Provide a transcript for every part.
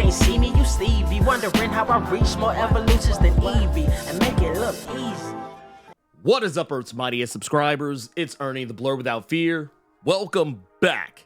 ain't see me, you Stevie. Wondering how I reach more evolutions than Eevee and make it look easy. What is up, Earth's mightiest subscribers? It's Ernie, the Blerd without fear. Welcome back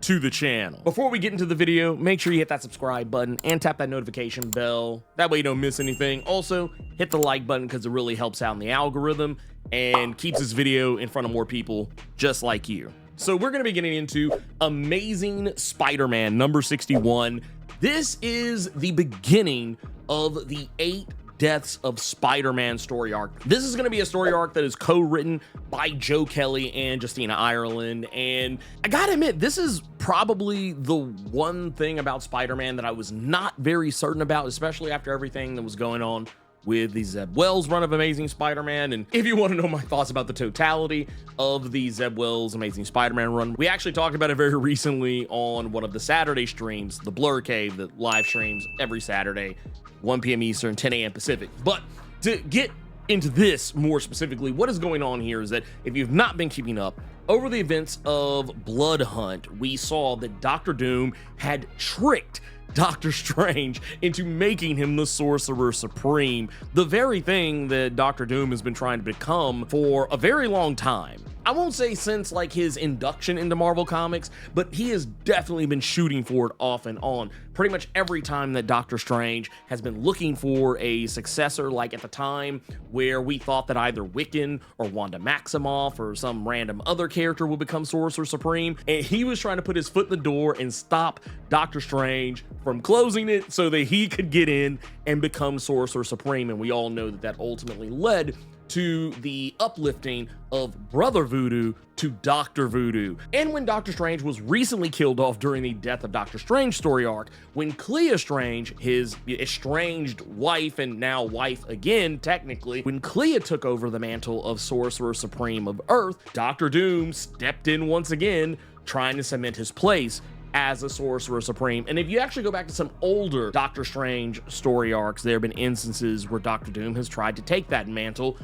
to the channel. Before we get into the video, make sure you hit that subscribe button and tap that notification bell. That way you don't miss anything. Also, hit the like button because it really helps out in the algorithm and keeps this video in front of more people just like you. So we're going to be getting into Amazing Spider-Man number 61. This is the beginning of the 8 Deaths of Spider-Man story arc. This is going to be a story arc that is co-written by Joe Kelly and Justina Ireland, and I gotta admit, this is probably the one thing about Spider-Man that I was not very certain about, especially after everything that was going on with the Zeb Wells run of Amazing Spider-Man. And if you want to know my thoughts about the totality of the Zeb Wells Amazing Spider-Man run, we actually talked about it very recently on one of the Saturday streams, the Blerd Cave, that live streams every Saturday, 1 p.m. Eastern, 10 a.m. Pacific. But to get into this more specifically, what is going on here is that if you've not been keeping up, over the events of Blood Hunt, we saw that Dr. Doom had tricked Doctor Strange into making him the Sorcerer Supreme, the very thing that Dr. Doom has been trying to become for a very long time. I won't say since like his induction into Marvel Comics, but he has definitely been shooting for it off and on. Pretty much every time that Doctor Strange has been looking for a successor, like at the time where we thought that either Wiccan or Wanda Maximoff or some random other character would become Sorcerer Supreme, and he was trying to put his foot in the door and stop Doctor Strange from closing it so that he could get in and become Sorcerer Supreme. And we all know that that ultimately led to the uplifting of Brother Voodoo to Dr. Voodoo. And when Doctor Strange was recently killed off during the Death of Doctor Strange story arc, when Clea Strange, his estranged wife and now wife again, technically, when Clea took over the mantle of Sorcerer Supreme of Earth, Dr. Doom stepped in once again, trying to cement his place as a Sorcerer Supreme. And if you actually go back to some older Doctor Strange story arcs, there have been instances where Dr. Doom has tried to take that mantle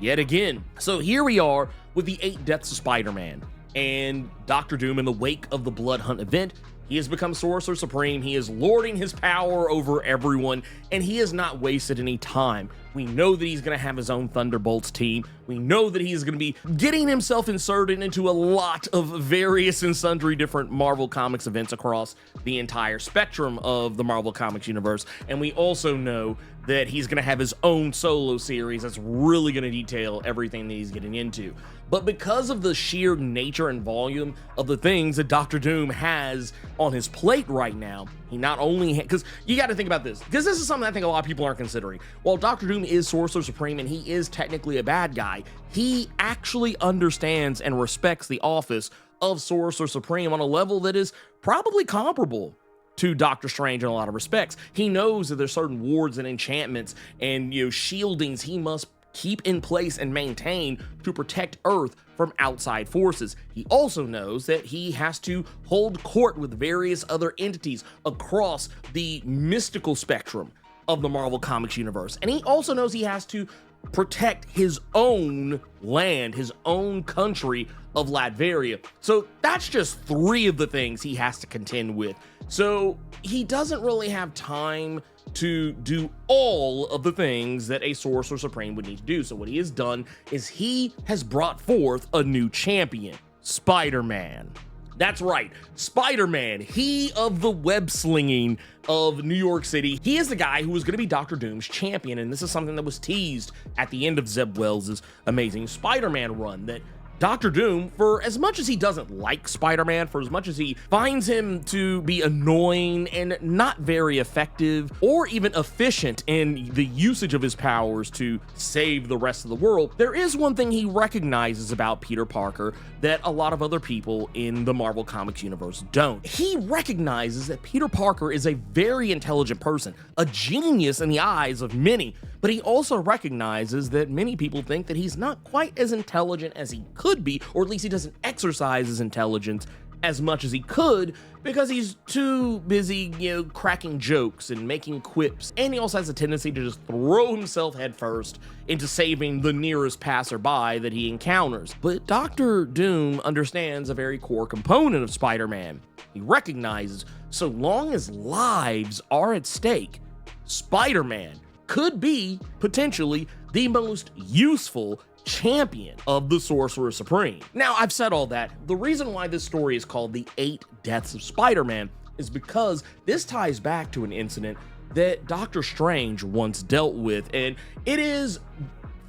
yet again. So here we are with the 8 Deaths of Spider-Man, and Dr. Doom, in the wake of the Blood Hunt event, he has become Sorcerer Supreme. He is lording his power over everyone, and he has not wasted any time. We know that he's going to have his own Thunderbolts team. We know that he's going to be getting himself inserted into a lot of various and sundry different Marvel Comics events across the entire spectrum of the Marvel Comics universe. And we also know that he's going to have his own solo series that's really going to detail everything that he's getting into. But because of the sheer nature and volume of the things that Dr. Doom has on his plate right now, he not only, because you got to think about this, because this is something I think a lot of people aren't considering. While Dr. Doom is Sorcerer Supreme and he is technically a bad guy, he actually understands and respects the office of Sorcerer Supreme on a level that is probably comparable to Doctor Strange in a lot of respects. He knows that there's certain wards and enchantments and, you know, shieldings he must keep in place and maintain to protect Earth from outside forces. He also knows that he has to hold court with various other entities across the mystical spectrum of the Marvel Comics universe. And he also knows he has to protect his own land, his own country of Latveria. So that's just 3 of the things he has to contend with. So he doesn't really have time to do all of the things that a Sorcerer Supreme would need to do. So what he has done is he has brought forth a new champion, Spider-Man. That's right, Spider-Man, he of the web slinging of New York City. He is the guy who was going to be Dr. Doom's champion, and this is something that was teased at the end of Zeb Wells' Amazing Spider-Man run, that Dr. Doom, for as much as he doesn't like Spider-Man, for as much as he finds him to be annoying and not very effective or even efficient in the usage of his powers to save the rest of the world, there is one thing he recognizes about Peter Parker that a lot of other people in the Marvel Comics universe don't. He recognizes that Peter Parker is a very intelligent person, a genius in the eyes of many, but he also recognizes that many people think that he's not quite as intelligent as he could be, or at least he doesn't exercise his intelligence as much as he could because he's too busy, cracking jokes and making quips. And he also has a tendency to just throw himself headfirst into saving the nearest passerby that he encounters. But Dr. Doom understands a very core component of Spider-Man. He recognizes so long as lives are at stake, Spider-Man could be potentially the most useful champion of the Sorcerer Supreme. Now, I've said all that. The reason why this story is called The 8 Deaths of Spider-Man is because this ties back to an incident that Doctor Strange once dealt with, and it is,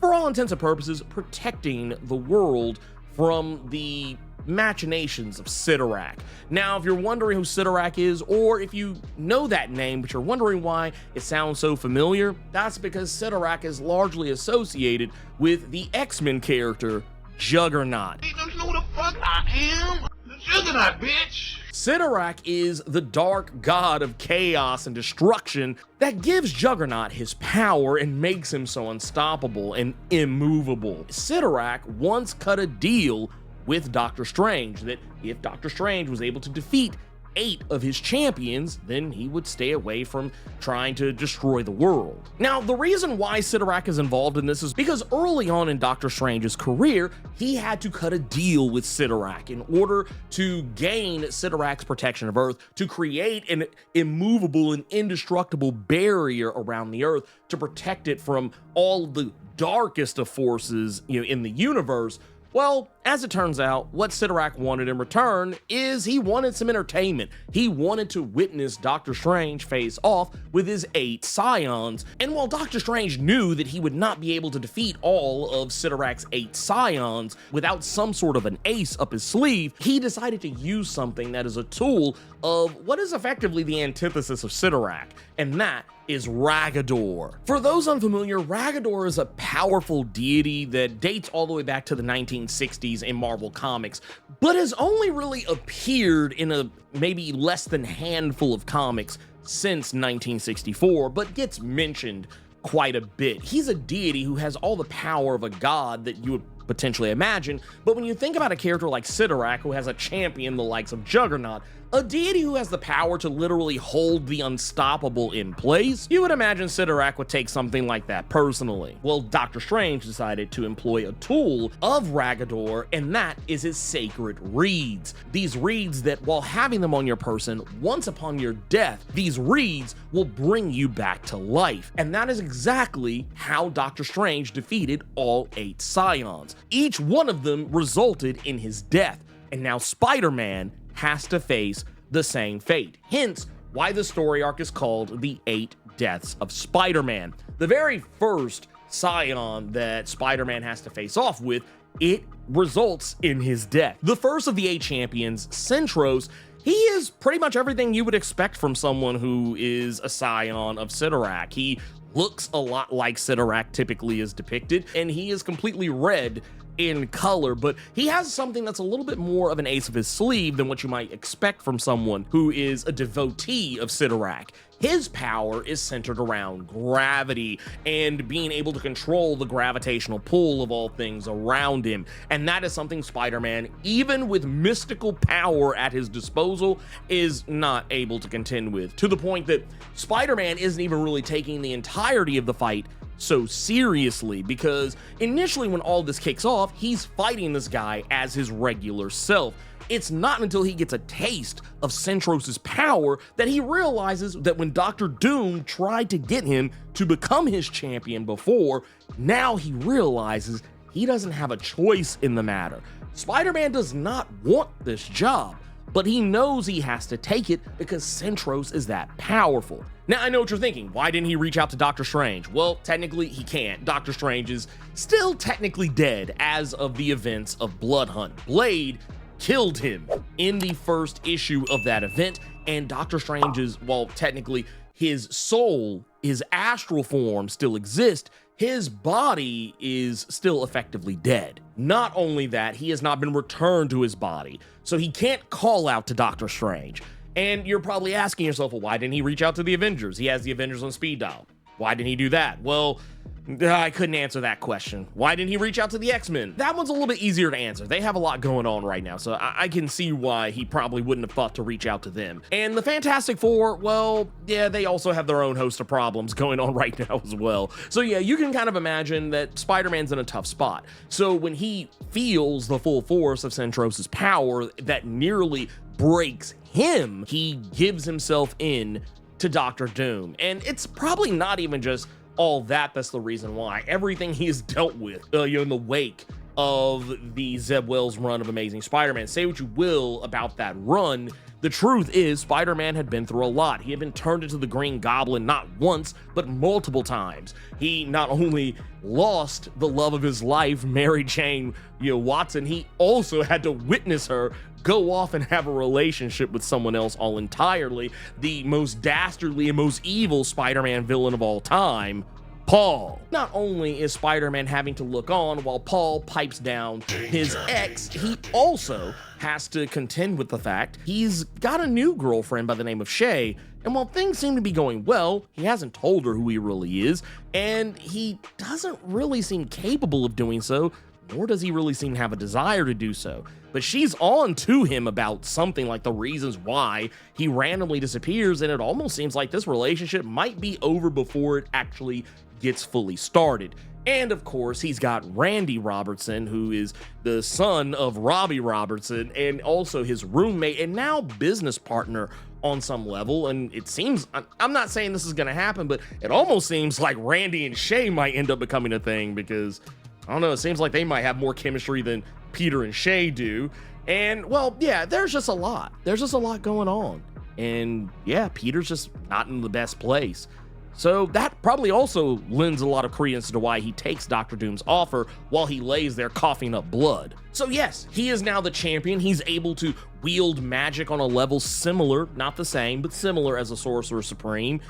for all intents and purposes, protecting the world from the machinations of Sidorak. Now, if you're wondering who Sidorak is, or if you know that name but you're wondering why it sounds so familiar, that's because Sidorak is largely associated with the X-Men character Juggernaut. Hey, don't you know who the fuck I am? The Juggernaut, bitch! Sidorak is the dark god of chaos and destruction that gives Juggernaut his power and makes him so unstoppable and immovable. Sidorak once cut a deal with Doctor Strange that if Doctor Strange was able to defeat 8 of his champions, then he would stay away from trying to destroy the world. Now, the reason why Sidorak is involved in this is because early on in Doctor Strange's career, he had to cut a deal with Sidorak in order to gain Sidorak's protection of Earth, to create an immovable and indestructible barrier around the Earth to protect it from all the darkest of forces, in the universe. Well, as it turns out, what Sidorak wanted in return is he wanted some entertainment. He wanted to witness Doctor Strange face off with his 8 scions. And while Doctor Strange knew that he would not be able to defeat all of Sidorak's 8 scions without some sort of an ace up his sleeve, he decided to use something that is a tool of what is effectively the antithesis of Sidorak, and that is Ragador. For those unfamiliar, Ragador is a powerful deity that dates all the way back to the 1960s in Marvel Comics, but has only really appeared in a maybe less than handful of comics since 1964, but gets mentioned quite a bit. He's a deity who has all the power of a god that you would potentially imagine, but when you think about a character like Sidorak, who has a champion the likes of Juggernaut, a deity who has the power to literally hold the unstoppable in place, you would imagine Sidorak would take something like that personally. Well, Doctor Strange decided to employ a tool of Ragador, and that is his sacred reeds. These reeds that, while having them on your person, once upon your death, these reeds will bring you back to life. And that is exactly how Doctor Strange defeated all 8 scions. Each one of them resulted in his death, and now Spider-Man has to face the same fate. Hence, why the story arc is called The 8 Deaths of Spider-Man. The very first scion that Spider-Man has to face off with, it results in his death. The first of the 8 champions, Centros, he is pretty much everything you would expect from someone who is a scion of Sidorak. He looks a lot like Sidorak typically is depicted, and he is completely red in color, but he has something that's a little bit more of an ace of his sleeve than what you might expect from someone who is a devotee of Sidorak. His power is centered around gravity and being able to control the gravitational pull of all things around him. And that is something Spider-Man, even with mystical power at his disposal, is not able to contend with, to the point that Spider-Man isn't even really taking the entirety of the fight so seriously, because initially when all this kicks off, he's fighting this guy as his regular self. It's not until he gets a taste of Centros's power that he realizes that when Dr. Doom tried to get him to become his champion before, now he realizes he doesn't have a choice in the matter. Spider-Man does not want this job, but he knows he has to take it because Centros is that powerful. Now, I know what you're thinking. Why didn't he reach out to Doctor Strange? Well, technically, he can't. Doctor Strange is still technically dead as of the events of Blood Hunt. Blade killed him in the first issue of that event, and Doctor Strange's, well, technically, his soul, his astral form still exists. His body is still effectively dead. Not only that, he has not been returned to his body, so he can't call out to Doctor Strange. And you're probably asking yourself, well, why didn't he reach out to the Avengers? He has the Avengers on speed dial. Why didn't he do that? Well, I couldn't answer that question. Why didn't he reach out to the X-Men? That one's a little bit easier to answer. They have a lot going on right now, so I can see why he probably wouldn't have thought to reach out to them. And the Fantastic Four, well, yeah, they also have their own host of problems going on right now as well. So yeah, you can kind of imagine that Spider-Man's in a tough spot. So when he feels the full force of Centrose's power that nearly breaks him, he gives himself in to Dr. Doom. And it's probably not even just all that's the reason why. Everything he has dealt with, in the wake of the Zeb Wells run of Amazing Spider-Man. Say what you will about that run, the truth is Spider-Man had been through a lot. He had been turned into the Green Goblin not once, but multiple times. He not only lost the love of his life, Mary Jane, Watson, he also had to witness her go off and have a relationship with someone else all entirely. The most dastardly and most evil Spider-Man villain of all time, Paul. Not only is Spider-Man having to look on while Paul pipes down his ex, he also has to contend with the fact he's got a new girlfriend by the name of Shay, and while things seem to be going well, he hasn't told her who he really is, and he doesn't really seem capable of doing so, nor does he really seem to have a desire to do so. But she's on to him about something like the reasons why he randomly disappears, and it almost seems like this relationship might be over before it actually gets fully started. And of course, he's got Randy Robertson, who is the son of Robbie Robertson, and also his roommate and now business partner on some level. And it seems, I'm not saying this is going to happen, but it almost seems like Randy and Shay might end up becoming a thing because, I don't know, it seems like they might have more chemistry than Peter and Shay do. And well, yeah, there's just a lot. There's just a lot going on. And yeah, Peter's just not in the best place. So that probably also lends a lot of credence to why he takes Dr. Doom's offer while he lays there coughing up blood. So yes, he is now the champion. He's able to wield magic on a level similar, not the same, but similar as a Sorcerer Supreme.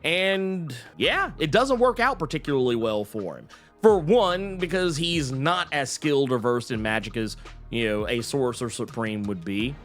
And yeah, it doesn't work out particularly well for him. For one, because he's not as skilled or versed in magic as, a Sorcerer Supreme would be.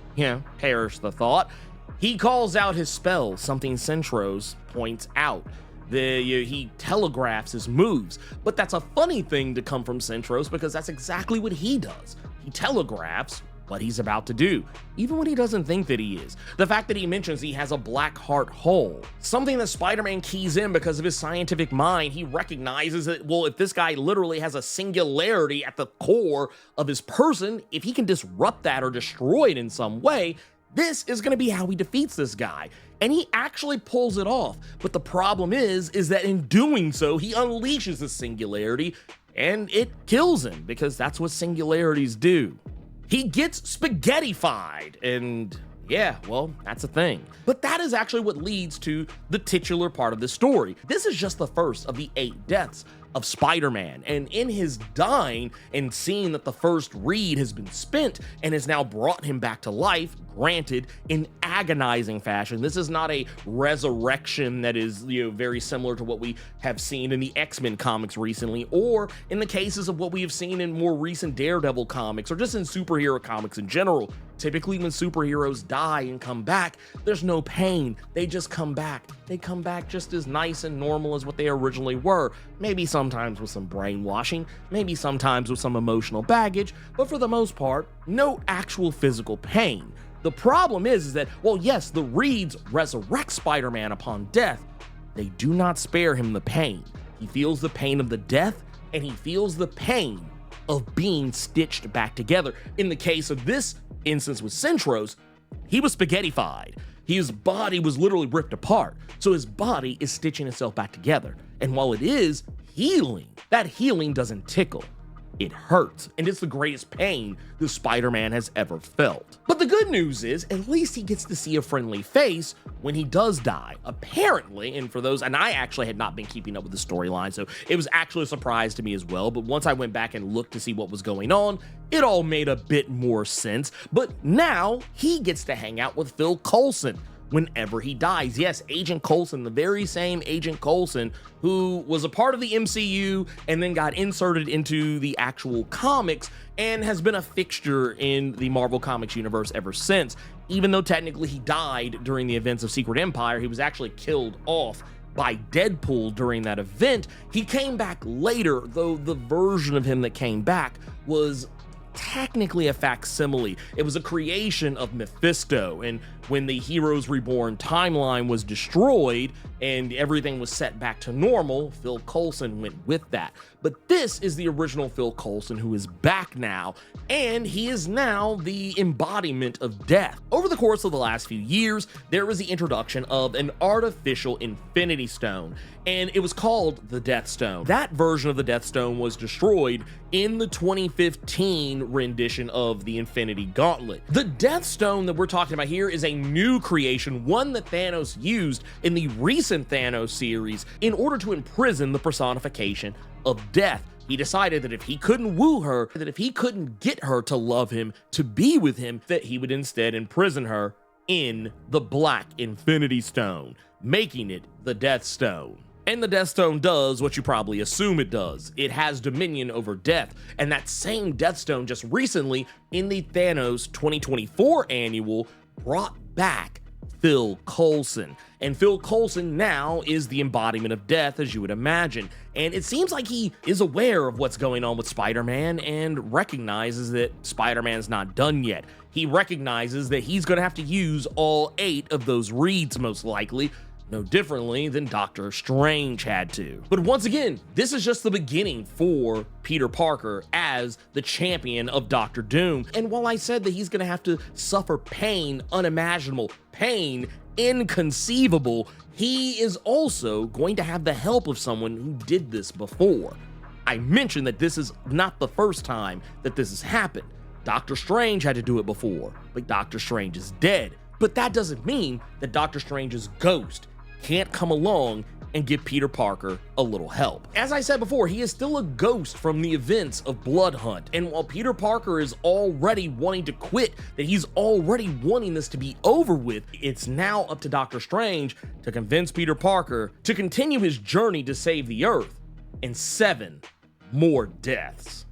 Perish the thought. He calls out his spell, something Centrose points out. He telegraphs his moves, but that's a funny thing to come from Centrose because that's exactly what he does. He telegraphs what he's about to do, even when he doesn't think that he is. The fact that he mentions he has a black heart hole, something that Spider-Man keys in because of his scientific mind. He recognizes that, well, if this guy literally has a singularity at the core of his person, if he can disrupt that or destroy it in some way, this is going to be how he defeats this guy. And he actually pulls it off. But the problem is that in doing so, he unleashes his singularity and it kills him because that's what singularities do. He gets spaghettified, and yeah, well, that's a thing. But that is actually what leads to the titular part of the story. This is just the first of the 8 deaths of Spider-Man, and in his dying and seeing that the first reed has been spent and has now brought him back to life, granted in agonizing fashion. This is not a resurrection that is, very similar to what we have seen in the X-Men comics recently, or in the cases of what we have seen in more recent Daredevil comics, or just in superhero comics in general. Typically when superheroes die and come back, there's no pain. They just come back. They come back just as nice and normal as what they originally were. Maybe sometimes with some brainwashing, maybe sometimes with some emotional baggage, but for the most part, no actual physical pain. The problem is that, well, yes, the Reeds resurrect Spider-Man upon death. They do not spare him the pain. He feels the pain of the death, and he feels the pain of being stitched back together. In the case of this instance with Centrose, he was spaghettified. His body was literally ripped apart. So his body is stitching itself back together. And while it is healing, that healing doesn't tickle. It hurts, and it's the greatest pain the Spider-Man has ever felt. But the good news is, at least he gets to see a friendly face when he does die. Apparently, and for those, and I actually had not been keeping up with the storyline, so it was actually a surprise to me as well, but once I went back and looked to see what was going on, it all made a bit more sense. But now, he gets to hang out with Phil Coulson whenever he dies. Yes, Agent Coulson, the very same Agent Coulson who was a part of the MCU and then got inserted into the actual comics and has been a fixture in the Marvel Comics universe ever since. Even though technically he died during the events of Secret Empire, he was actually killed off by Deadpool during that event. He came back later, though the version of him that came back was technically a facsimile. It was a creation of Mephisto, and when the Heroes Reborn timeline was destroyed and everything was set back to normal, Phil Coulson went with that. But this is the original Phil Coulson, who is back now, and he is now the embodiment of death. Over the course of the last few years, there was the introduction of an artificial Infinity Stone, and it was called the Death Stone. That version of the Death Stone was destroyed in the 2015 rendition of the Infinity Gauntlet. The Death Stone that we're talking about here is a new creation, one that Thanos used in the recent Thanos series in order to imprison the personification of death. He decided that if he couldn't woo her, that if he couldn't get her to love him, to be with him, that he would instead imprison her in the Black Infinity Stone, making it the Death Stone. And the Death Stone does what you probably assume it does. It has dominion over death, and that same Death Stone just recently, in the Thanos 2024 annual, brought back Phil Coulson. And Phil Coulson now is the embodiment of death, as you would imagine. And it seems like he is aware of what's going on with Spider-Man and recognizes that Spider-Man's not done yet. He recognizes that he's going to have to use all 8 of those reeds, most likely, no differently than Doctor Strange had to. But once again, this is just the beginning for Peter Parker as the champion of Doctor Doom. And while I said that he's gonna have to suffer pain unimaginable, pain inconceivable, he is also going to have the help of someone who did this before. I mentioned that this is not the first time that this has happened. Doctor Strange had to do it before, but Doctor Strange is dead. But that doesn't mean that Doctor Strange's ghost can't come along and give Peter Parker a little help. As I said before, he is still a ghost from the events of Blood Hunt, and while Peter Parker is already wanting to quit, that he's already wanting this to be over with, it's now up to Doctor Strange to convince Peter Parker to continue his journey to save the Earth and 7 more deaths.